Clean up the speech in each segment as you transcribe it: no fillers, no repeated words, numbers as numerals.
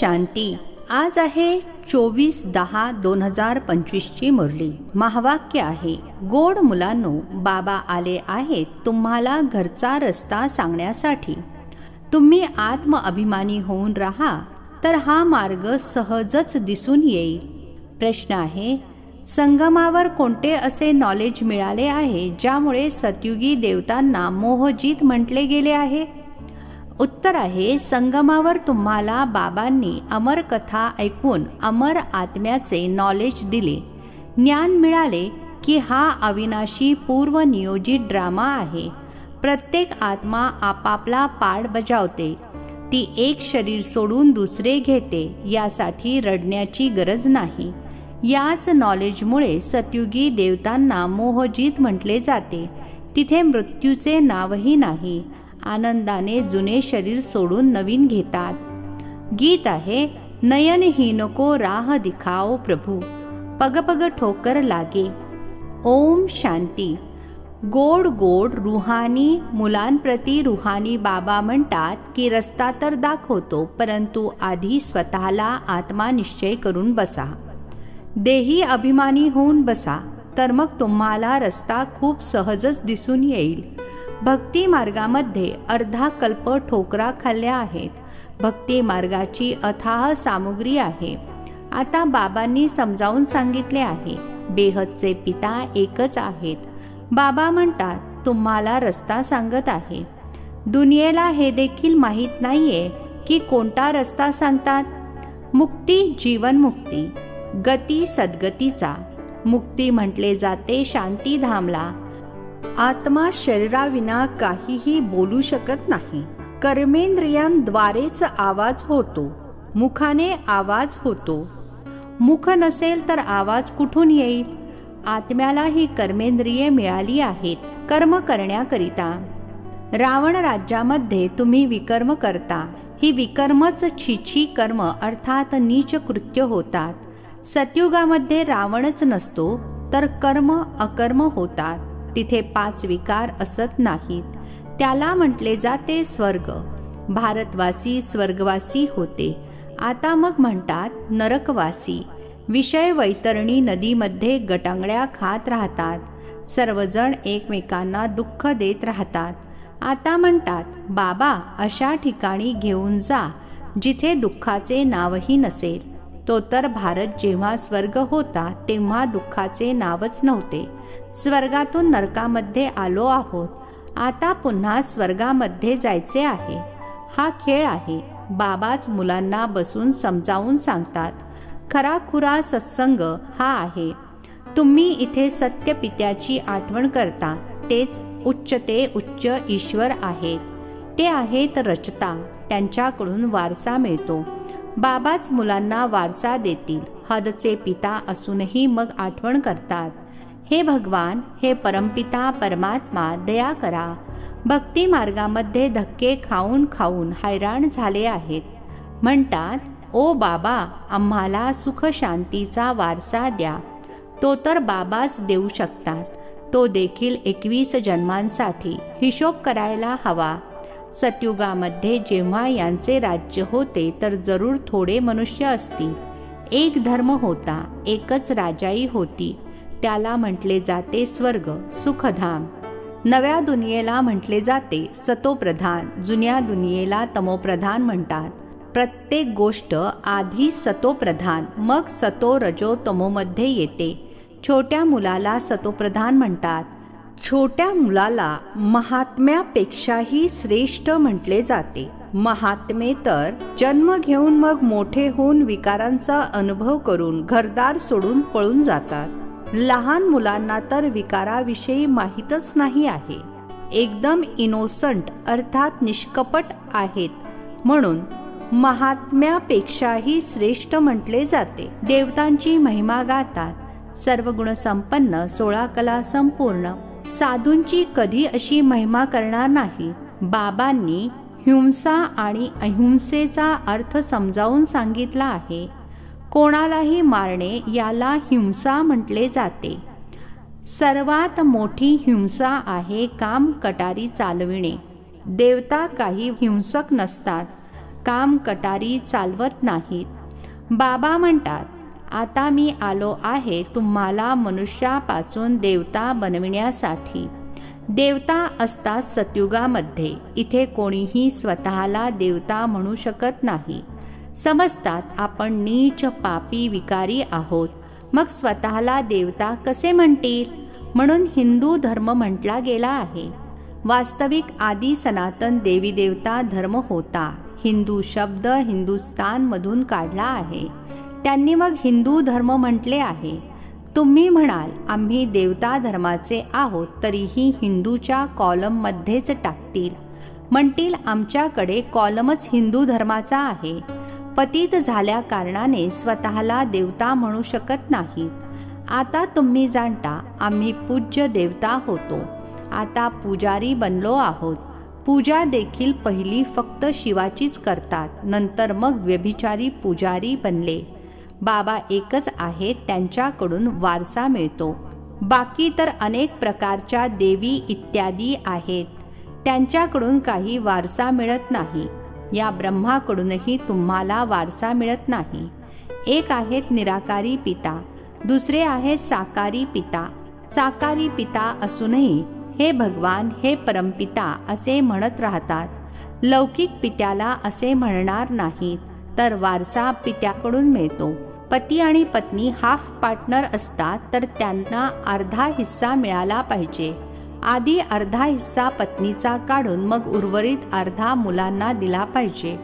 शांती. आज आहे 24/10/2025 ची मुरली. महावाक्य आहे, गोड मुलांनो, बाबा आले आहेत तुम्हाला घरचा रस्ता सांगण्यासाठी. तुम्ही आत्मअभिमानी होऊन राहा तर हा मार्ग सहजच दिसून येईल. प्रश्न आहे, संगमावर कोणते असे नॉलेज मिळाले आहे ज्यामुळे सतयुगी देवतांना मोहजित म्हटले गेले आहे? उत्तर आहे, संगमावर तुम्हाला बाबांनी अमर कथा ऐकून अमर आत्म्याचे नॉलेज दिले. ज्ञान मिळाले की हा अविनाशी पूर्वनियोजित ड्रामा आहे. प्रत्येक आत्मा आपापला पार्ट बजावते. ती एक शरीर सोडून दुसरे घेते. यासाठी रडण्याची गरज नाही. याच नॉलेजमुळे सतयुगी देवतांना मोहजित म्हटले जाते. तिथे मृत्यूचे नावही नाही. आनंदाने जुने शरीर सोडून नवीन घेतात. गीत आहे, नयनहीनको राह दिखाओ प्रभू, पग पग ठोकर लागे. ओम शांती. गोड गोड रुहानी मुलांप्रती रुहानी बाबा म्हणतात की रस्ता तर दाखवतो, परंतु आधी स्वतःला आत्मा निश्चय करून बसा. देही अभिमानी होऊन बसा, तर मग तुम्हाला रस्ता खूप सहजच दिसून येईल. भक्ती मार्गामध्ये अर्धा कल्प ठोकरा खाल्ल्या आहेत. भक्ती मार्गाची अथाह सामुग्री आहे. आता बाबांनी समजावून सांगितले आहे, बेहदचे पिता एकच आहेत. बाबा म्हणतात, तुम्हाला रस्ता सांगत आहे. दुनियेला हे देखील माहीत नाहीये की कोणता रस्ता सांगतात. मुक्ती जीवनमुक्ती, गती सद्गतीचा. मुक्ती म्हटले जाते शांतीधामला. आत्मा शरीराविना काहीही बोलू शकत नाही. कर्मेंद्रियांद्वारेच आवाज होतो. मुखाने आवाज होतो. मुख नसेल तर आवाज कुठून येईल? आत्म्याला ही कर्मेंद्रिये मिळाली आहेत कर्म करण्याकरिता. रावण राज्यामध्ये तुम्ही विकर्म करता. ही विकर्मच छीछी कर्म अर्थात नीच कृत्य होतात. सतयुगामध्ये रावणच नसतो तर कर्म अकर्म होतात. तिथे 5 विकार असत नाहीत. त्याला म्हटले जाते स्वर्ग. भारतवासी स्वर्गवासी होते. आता मग म्हणतात नरकवासी. विषय वैतरणी नदीमध्ये गटांगळ्या खात राहतात. सर्वजण एकमेकांना दुःख देत राहतात. आता म्हणतात, बाबा अशा ठिकाणी घेऊन जा जिथे दुःखाचे नावही नसेल. तो तर भारत जेव्हा स्वर्ग होता तेव्हा दुःखाचे नावच नव्हते. स्वर्गातून नरकामध्ये आलो आहोत. आता पुन्हा स्वर्गामध्ये जायचे आहे. हा खेळ आहे. बाबाच मुलांना बसून समजावून सांगतात. खराखुरा सत्संग हा आहे. तुम्ही इथे सत्य पित्याची आठवण करता. तेच उच्च ते उच्च ईश्वर आहेत. ते आहेत रचता. त्यांच्याकडून वारसा मिळतो. बाबाच मुलांना वारसा देतील. हदचे पिता असूनही मग आठवण करतात, हे भगवान, हे परमपिता परमात्मा, दया करा. भक्ती मार्गामध्ये धक्के खाऊन खाऊन हैराण झाले आहेत. म्हणतात, ओ बाबा, आम्हाला सुख शांतीचा वारसा द्या. तो तर बाबाच देऊ शकतात. तो देखील 21 जन्मांसाठी. हिशोब करायला हवा. सतयुगामध्ये जेव्हा यांचे राज्य होते तर जरूर थोडे मनुष्य असतील. एक धर्म होता. एकच राजाई होती. त्याला म्हटले जाते स्वर्ग, सुखधाम. नव्या दुनियेला म्हटले जाते सतोप्रधान. जुन्या दुनियेला तमोप्रधान म्हणतात. प्रत्येक गोष्ट आधी सतोप्रधान मग सतो रजो तमोमध्ये येते. छोट्या मुलाला सतोप्रधान म्हणतात. छोट्या मुलाला महात्म्यापेक्षाही श्रेष्ठ म्हटले जाते. महात्मे तर जन्म घेऊन मग मोठे होऊन विकारांचा अनुभव करून घरदार सोडून पळून जातात. लहान मुलांना तर विकाराविषयी माहीतच नाही आहे. एकदम इनोसंट अर्थात निष्कपट आहेत. म्हणून महात्म्यापेक्षाही श्रेष्ठ म्हटले जाते. देवतांची महिमा गातात. सर्व गुण संपन्न, 16 कला संपूर्ण. साधूंची कधी अशी महिमा करणार नाही. बाबांनी हिंसा आणि अहिंसेचा अर्थ समजावून सांगितला आहे. कोणालाही मारणे याला हिंसा म्हटले जाते. सर्वात मोठी हिंसा आहे काम कटारी चालविणे. देवता काही हिंसक नसतात. काम कटारी चालवत नाहीत. बाबा म्हणतात, आता मी आलो आहे तुम्हाला मनुष्यापासून देवता बनविण्यासाठी. देवता असतात सतयुगामध्ये. इथे कोणीही स्वतःला देवता म्हणू शकत नाही. समजतात आपण नीच पापी विकारी आहोत, मग स्वतःला देवता कसे म्हणतील? म्हणून हिंदू धर्म म्हटला गेला आहे. वास्तविक आदी सनातन देवी देवता धर्म होता. हिंदू शब्द हिंदुस्तानमधून काढला आहे. त्यांनी मग हिंदू धर्म म्हटले आहे. तुम्ही म्हणाल आम्ही देवता धर्माचे आहोत, तरीही हिंदूच्या कॉलममध्येच टाकतील. म्हणतील आमच्याकडे कॉलमच हिंदू धर्माचा आहे. पतित झाल्या कारणाने स्वतःला देवता म्हणू शकत नाहीत. आता तुम्ही जाणता आम्ही पूज्य देवता होतो. आता पुजारी बनलो आहोत. पूजा देखील पहिली फक्त शिवाचीच करतात, नंतर मग व्यभिचारी पुजारी बनले. बाबा एकच आहेत, त्यांच्याकडून वारसा मिळतो. बाकी तर अनेक प्रकारच्या देवी इत्यादी आहेत, त्यांच्याकडून काही वारसा मिळत नाही. या ब्रह्माकडूनही तुम्हाला वारसा मिळत नाही. एक आहेत निराकारी पिता, दुसरे आहेत साकारी पिता. साकारी पिता असूनही हे भगवान हे परमपिता असे म्हणत राहतात. लौकिक पित्याला असे म्हणणार नाहीत, तर वारसा पित्याकडून मिळतो. पती आणि पत्नी हाफ पार्टनर असतात, तर त्यांना अर्धा हिस्सा मिळाला पाहिजे. आधी अर्धा हिस्सा पत्नीचा काढून मग उर्वरित अर्धा मुलांना दिला पाहिजे.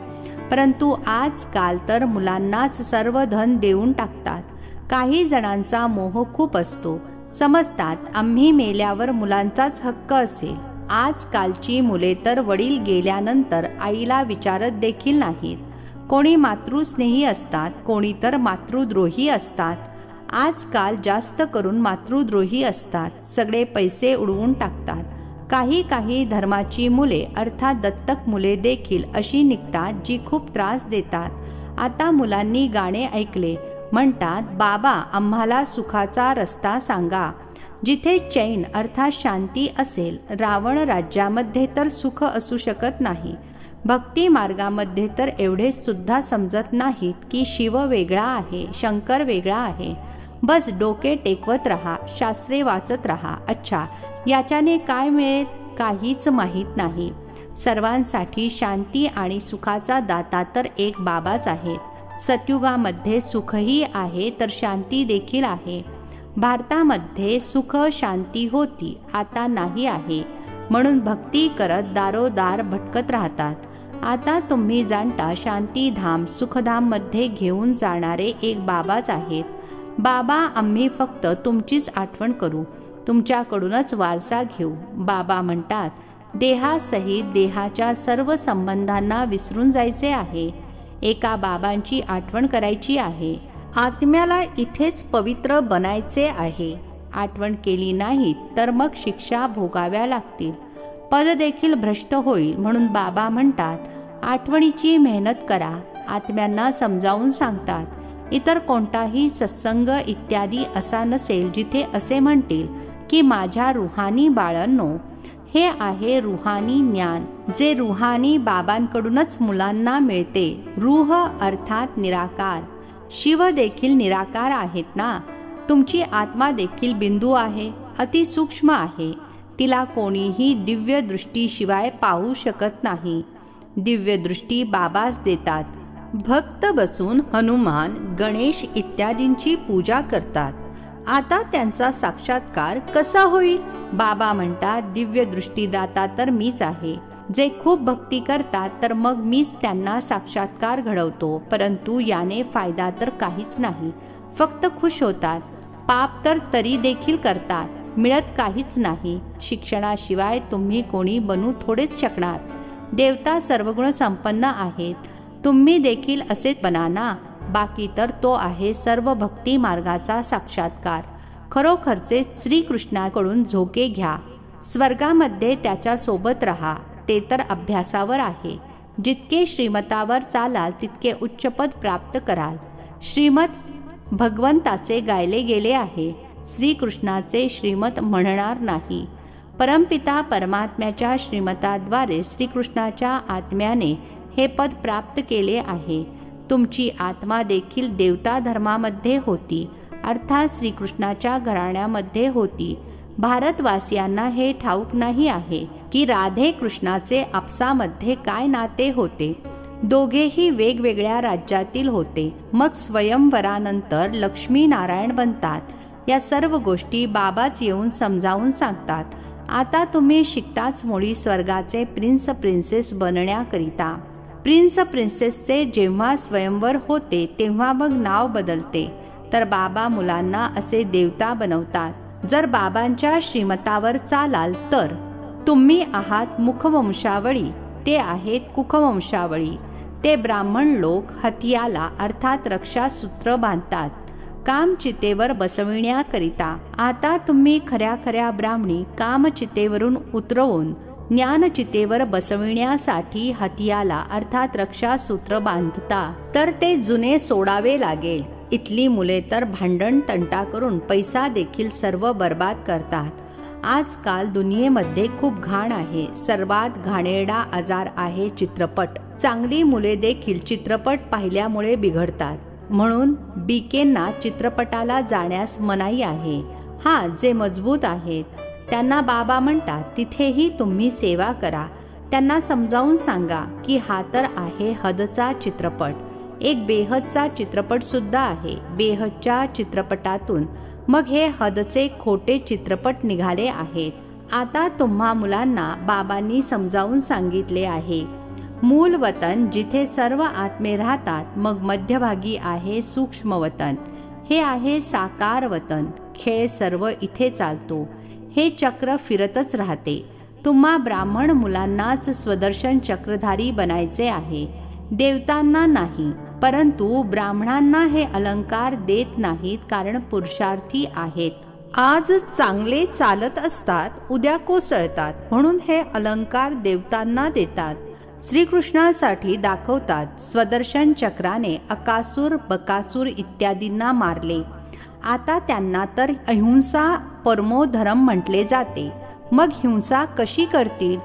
परंतु आजकाल तर मुलांनाच सर्व धन देऊन टाकतात. काही जणांचा मोह खूप असतो. समजतात आम्ही मेल्यावर मुलांचाच हक्क असेल. आजकालची मुले तर वडील गेल्यानंतर आईला विचारत देखील नाहीत. कोणी मातृस्नेही असतात, कोणी तर मातृद्रोही असतात. आजकाल जास्त करून मातृद्रोही असतात. सगळे पैसे उडवून टाकतात. काही धर्माची मुले अर्थात दत्तक मुले देखील अशी निघतात जी खूप त्रास देतात. आता मुलांनी गाणे ऐकले, म्हणतात बाबा आम्हाला सुखाचा रस्ता सांगा. जिथे चैन अर्थात शांती असेल. रावण राज्यामध्ये तर सुख असू शकत नाही. भक्ती मार्गामध्ये तर एवढे सुद्धा समजत नाहीत की शिव वेगळा आहे, शंकर वेगळा आहे. बस डोके टेकवत रहा, शास्त्रे वाचत रहा. अच्छा, याच्याने काय मिळेल? काहीच माहीत नाही. सर्वांसाठी शांती आणि सुखाचा दाता तर एक बाबाच आहेत. सतयुगामध्ये सुखही आहे तर शांती देखील आहे. भारतामध्ये सुख शांती होती, आता नाही आहे. म्हणून भक्ती करत दारोदार भटकत राहतात. आता तुम्ही जाणता शांतीधाम सुखधाममध्ये घेऊन जाणारे एक बाबाच आहेत. बाबा आम्ही फक्त तुमचीच आठवण करू, तुमच्याकडूनच वारसा घेऊ. बाबा म्हणतात देहासहित देहाच्या सर्व संबंधांना विसरून जायचे आहे. एका बाबांची आठवण करायची आहे. आत्म्याला इथेच पवित्र बनायचे आहे. आठवण केली नाही तर मग शिक्षा भोगाव्या लागतील. पद देखील भ्रष्ट होईल. म्हणून बाबा म्हणतात आठवणीची मेहनत करा. आत्म्यांना समजावून सांगतात. इतर कोणताही सत्संग इत्यादी असा नसेल जिथे असे म्हणतील की माझ्या रुहानी बाळांनो, हे आहे रुहानी ज्ञान, जे रुहानी बाबांकडूनच मुलांना मिळते. रूह अर्थात निराकार. शिव देखील निराकार आहेत ना. तुमची आत्मा देखील बिंदू आहे, अतिसूक्ष्म आहे. तिला कोणीही दिव्य दृष्टीशिवाय पाहू शकत नाही. दिव्य दृष्टी बाबाच देतात. भक्त बसून हनुमान, गणेश इत्यादींची पूजा करतात. आता त्यांचा साक्षात्कार कसा होईल? बाबा म्हणतात दिव्य दृष्टीदाता तर मीच आहे. जे खूप भक्ती करतात तर मग मीच त्यांना साक्षात्कार घडवतो. परंतु याने फायदा तर काहीच नाही. फक्त खुश होतात. पाप तर तरी देखील करतात. मिळत काहीच नाही. शिक्षणाशिवाय तुम्ही कोणी बनू थोडेच शकणार. देवता सर्वगुण संपन्न आहेत. तुम्ही देखील असेच बना ना. बाकी तर तो आहे सर्व भक्ती मार्गाचा साक्षात्कार. खरोखरचे श्रीकृष्णाकडून झोके घ्या. स्वर्गामध्ये त्याच्या सोबत राहा. ते तर अभ्यासावर आहे. जितके श्रीमतावर चालाल तितके उच्चपद प्राप्त कराल. श्रीमत भगवंताचे गायले गेले आहे. श्रीकृष्णाचे श्रीमत म्हणणार नाही. परमपिता परमात्म्याच्या श्रीमताद्वारे श्रीकृष्णाच्या आत्म्याने हे पद प्राप्त केले आहे. तुमची आत्मा देखील देवता धर्मामध्ये होती, अर्थात श्रीकृष्णाच्या घराण्यामध्ये होती. भारतवासियांना हे ठाऊक नाही आहे की राधे कृष्णाचे आपसामध्ये काय नाते होते. दोघेही वेगवेगळ्या राज्यातील होते. मग स्वयंवरानंतर लक्ष्मी नारायण बनतात. या सर्व गोष्टी बाबाच येऊन समजावून सांगतात. आता तुम्ही शिकताच मुळी स्वर्गाचे प्रिन्स प्रिन्सेस बनण्याकरिता. प्रिन्स प्रिन्सेसचे जेव्हा स्वयंवर होते तेव्हा मग नाव बदलते, तर बाबा मुलांना असे देवता बनवतात. जर बाबांच्या श्रीमतावर चालाल तर तुम्ही आहात मुखवंशावळी, ते आहेत कुखवंशावळी. ते ब्राह्मण लोक हतियाला अर्थात रक्षासूत्र बांधतात कामचितेवर बसविण्याकरिता. आता तुम्ही खऱ्या खऱ्या ब्राह्मणी कामचितेवरून उतरवून ज्ञानचितेवर बसविण्यासाठी हतियाला अर्थात रक्षासूत्र बांधता, तर ते जुने सोडावे लागेल. इथली मुले तर भांडण तंटा करून पैसा देखील सर्व बर्बाद करतात. आजकाल दुनियेमध्ये खूप घाण आहे. सर्वात घाणेरडा आजार आहे चित्रपट. चांगली मुले देखील चित्रपट पाहिल्यामुळे बिघडतात. म्हणून बीकेंना चित्रपटाला जाण्यास मनाई आहे. जे मजबूत आहेत त्यांना बाबा म्हणतात तिथेही तुम्ही सेवा करा. त्यांना समजावून सांगा की हा तर आहे हदचा चित्रपट. एक बेहदचा चित्रपट सुद्धा आहे. बेहदच्या चित्रपटातून मग हे हदचे खोटे चित्रपट निघाले आहेत. आता तुम्हा मुलांना बाबांनी समजावून सांगितले आहे. मूल वतन जिथे सर्व आत्मे राहतात, मग मध्यभागी आहे सूक्ष्म वतन, हे आहे साकार वतन. खेळ सर्व इथे चालतो. हे चक्र फिरतच राहते. तुम्हा ब्राह्मण मुलांनाच स्वदर्शन चक्रधारी बनायचे आहे, देवतांना नाही. परंतु ब्राह्मणांना हे अलंकार देत नाहीत, कारण पुरुषार्थी आहेत. आज चांगले चालत असतात, उद्या कोसळतात, म्हणून हे अलंकार देवतांना देतात. श्रीकृष्णासाठी दाखवतात. स्वदर्शन चक्राने अकासूर बकासूर इत्यादींना मारले. आता त्यांना तर अहिंसा परमो धर्म म्हटले जाते. मग हिंसा कशी करतील?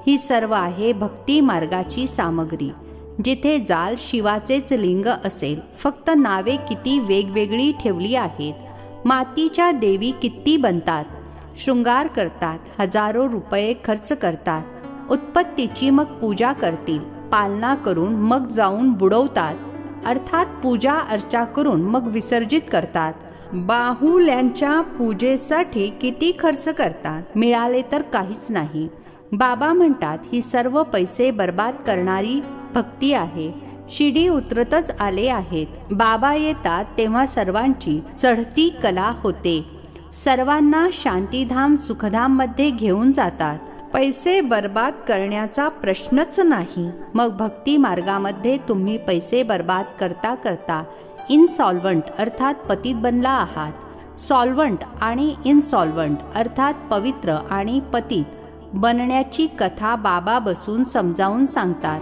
ही सर्व आहे भक्ती मार्गाची सामग्री. जिथे जाल शिवाचेच लिंग असेल. फक्त नावे किती वेगवेगळी ठेवली आहेत. मातीच्या देवी किती बनतात, शृंगार करतात, हजारो रुपये खर्च करतात. उत्पत्तीची मग पूजा करतील, पालना करून मग जाऊन बुडवतात, अर्थात पूजा अर्चा करून मग विसर्जित करतात. बाहुल्यांच्या पूजेसाठी किती खर्च करतात, मिळाले तर काहीच नाही. बाबा म्हणतात ही सर्व पैसे बर्बाद करणारी भक्ती आहे. शिडी उतरतच आले आहेत. बाबा येतात तेव्हा सर्वांची चढती कला होते. सर्वांना शांतीधाम सुखधाम मध्ये घेऊन जातात. पैसे बर्बाद करण्याचा प्रश्नच नाही. मग भक्ती मार्गामध्ये तुम्ही पैसे बर्बाद करता करता इनसॉल्वंट अर्थात पतित बनला आहात. सॉल्वंट आणि इनसॉल्वंट अर्थात पवित्र आणि पतित बनण्याची कथा बाबा बसून समजावून सांगतात.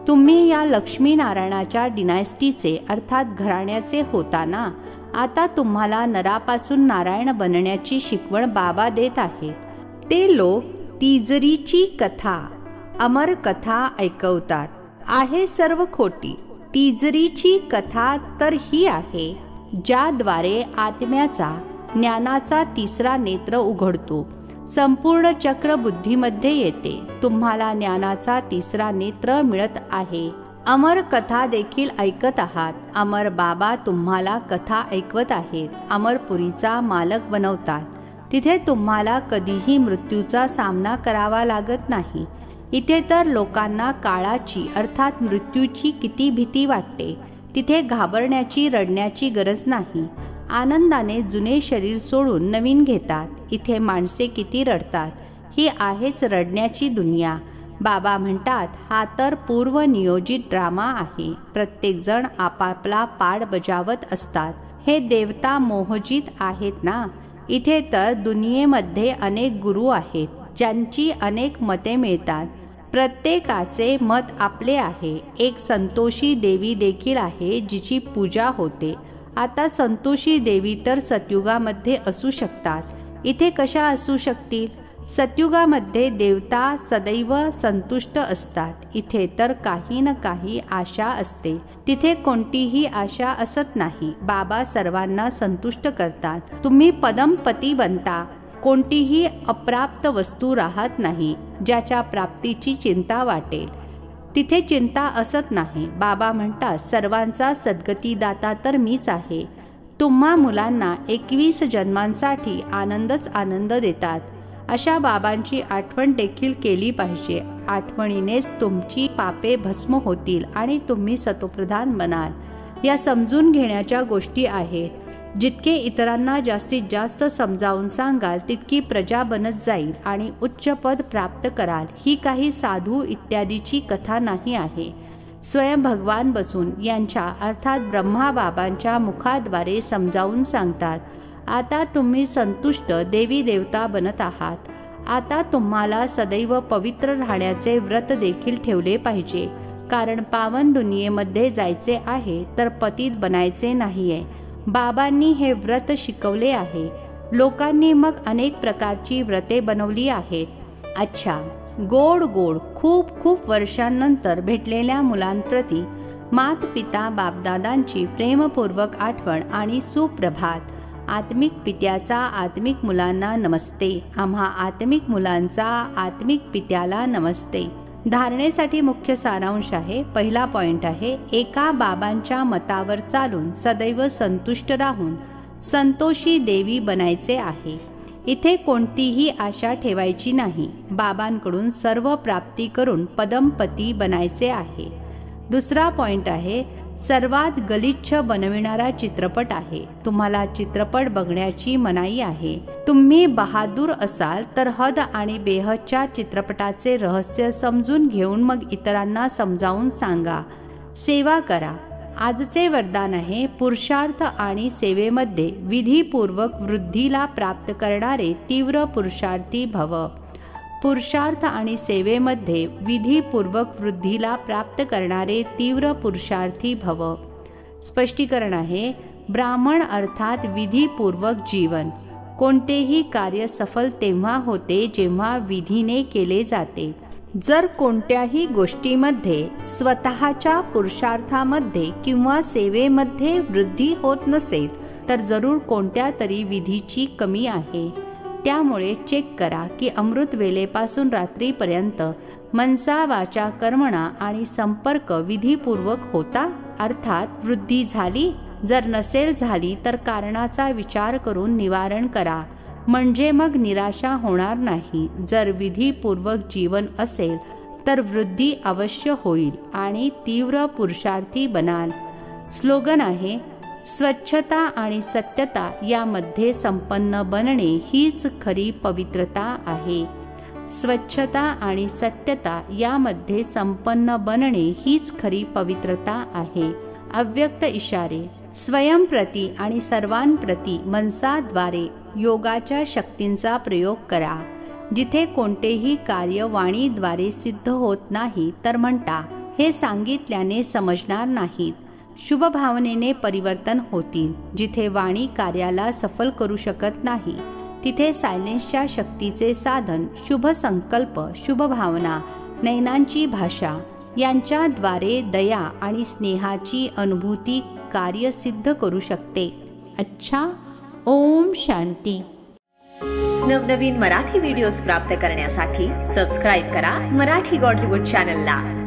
तुम्ही या लक्ष्मीनारायणाच्या डिनायस्टीचे अर्थात घराण्याचे होता ना. आता तुम्हाला नरापासून नारायण बनण्याची शिकवण बाबा देत आहेत. ते लोक तिजरीची कथा अमर कथा ऐकवतात. आहे सर्व खोटी. तिजरीची कथा तर ही आहे ज्याद्वारे आत्म्याचा ज्ञानाचा तिसरा नेत्र उघडतो. संपूर्ण चक्र बुद्धीमध्ये येते. तुम्हाला ज्ञानाचा तिसरा नेत्र मिळत आहे. अमर कथा देखील ऐकत आहात. अमर बाबा तुम्हाला कथा ऐकवत आहेत. अमरपुरीचा मालक बनवतात. तिथे तुम्हाला कधीही मृत्यूचा सामना करावा लागत नाही. इथे तर लोकांना काळाची अर्थात मृत्यूची किती भीती वाटते. तिथे घाबरण्याची रडण्याची गरज नाही. आनंदाने जुने शरीर सोडून नवीन घेतात. इथे माणसे किती रडतात. ही आहेच रडण्याची दुनिया. बाबा म्हणतात हा तर पूर्वनियोजित ड्रामा आहे. प्रत्येकजण आपापला पाड बजावत असतात. हे देवता मोहजित आहेत ना. इथे तर दुनियेमध्ये अनेक गुरु आहेत ज्यांची अनेक मते मिळतात. प्रत्येकाचे मत आपले आहे. एक संतोषी देवी देखील आहे जिची पूजा होते. आता संतोषी देवी तर सतयुगामध्ये असू शकतात. इथे कशा असू शकतील? सतयुगामध्ये देवता सदैव संतुष्ट असतात. इथे तर काही न काही आशा असते. तिथे कोणतीही आशा असत नाही. बाबा सर्वांना संतुष्ट करतात. तुम्ही पदमपती बनता. कोणतीही अप्राप्त वस्तू राहत नाही ज्याच्या प्राप्तीची चिंता वाटेल. तिथे चिंता असत नाही. बाबा म्हणतात सर्वांचा सद्गतीदाता तर मीच आहे. तुम्हा मुलांना 21 जन्मांसाठी आनंदच आनंद देतात. अशा बाबांची आठवण देखील केली पाहिजे. आठवणीनेच तुमची पापे भस्म होतील आणि तुम्ही सतोप्रधान बनाल. या समजून घेण्याच्या गोष्टी आहेत. जितके इतरांना जास्तीत जास्त समजावून सांगाल तितकी प्रजा बनत जाईल आणि उच्च पद प्राप्त कराल. ही काही साधू इत्यादीची कथा नाही आहे. स्वयं भगवान बसून यांच्या अर्थात ब्रह्मा बाबांच्या मुखाद्वारे समजावून सांगतात. आता तुम्ही संतुष्ट देवी देवता बनत आहात. आता तुम्हाला सदैव पवित्र राहण्याचे व्रत देखील ठेवले पाहिजे. कारण पावन दुनियेमध्ये जायचे आहे तर पतित बनायचे नाहीये. बाबांनी हे व्रत शिकवले आहे. लोकांनी मग अनेक प्रकारची व्रते बनवली आहेत. अच्छा, गोड गोड खूप खूप वर्षांनंतर भेटलेल्या मुलांप्रती मात पिता बापदादांची प्रेमपूर्वक आठवण आणि सुप्रभात. आत्मिक पित्याचा आत्मिक मुलांना नमस्ते. आम्हा आत्मिक मुलांचा आत्मिक पित्याला नमस्ते. धारणेसाठी मुख्य सारांश आहे. पहिला पॉइंट आहे, एका बाबांच्या मतावर चालून सदैव संतुष्ट राहून संतोषी देवी बनायचे आहे. इथे कोणतीही आशा ठेवायची नाही. बाबांकडून सर्व प्राप्ती करून पदमपती बनायचे आहे. दुसरा पॉइंट आहे, सर्वात गलिच्छ बनविणारा चित्रपट आहे. तुम्हाला चित्रपट बघण्याची मनाई आहे. तुम्ही बहादूर असाल तर हद आणि बेहदच्या चित्रपटाचे रहस्य समजून घेऊन मग इतरांना समजावून सांगा. सेवा करा. आजचे वरदान आहे, पुरुषार्थ आणि सेवेमध्ये विधीपूर्वक वृद्धीला प्राप्त करणारे तीव्र पुरुषार्थी भव. पुरुषार्थ आणि सेवेमध्ये विधीपूर्वक वृद्धीला प्राप्त करणारे तीव्र पुरुषार्थी भव. स्पष्टीकरण आहे, ब्राह्मण अर्थात विधीपूर्वक जीवन. कोणतेही कार्य सफल तेव्हा होते जेव्हा विधीने केले जाते. जर कोणत्याही गोष्टीमध्ये स्वतःच्या पुरुषार्थामध्ये किंवा सेवेमध्ये वृद्धी होत नसेल तर जरूर कोणत्या तरी विधीची कमी आहे. त्यामुळे चेक करा की अमृत वेळेपासून रात्रीपर्यंत मनसा वाचा कर्मणा आणि संपर्क विधीपूर्वक होता, अर्थात वृद्धी झाली. जर नसेल झाली तर कारणाचा विचार करून निवारण करा, म्हणजे मग निराशा होणार नाही. जर विधीपूर्वक जीवन असेल तर वृद्धी अवश्य होईल आणि तीव्र पुरुषार्थी बनाल. स्लोगन आहे, स्वच्छता आणि सत्यता यामध्ये संपन्न बनणे हीच खरी पवित्रता आहे. स्वच्छता आणि सत्यता यामध्ये संपन्न बनणे हीच खरी पवित्रता आहे. अव्यक्त इशारे. स्वयंप्रती आणि सर्वांप्रती मनसाद्वारे योगाच्या शक्तींचा प्रयोग करा. जिथे कोणतेही कार्य वाणीद्वारे सिद्ध होत नाही तर म्हणता, हे सांगितल्याने समजणार नाहीत. शुभ भावनेने परिवर्तन होतील. जिथे वाणी कार्याला सफल करू शकत नाही तिथे सायलेन्सच्या शक्तीचे साधन शुभ संकल्प, शुभ भावना, नयनांची भाषा यांच्याद्वारे दया आणि स्नेहाची अनुभूती कार्य सिद्ध करू शकते. अच्छा, ओम शांती. नवनवीन मराठी व्हिडिओज प्राप्त करण्यासाठी सबस्क्राईब करा मराठी गॉडलीवूड चॅनलला.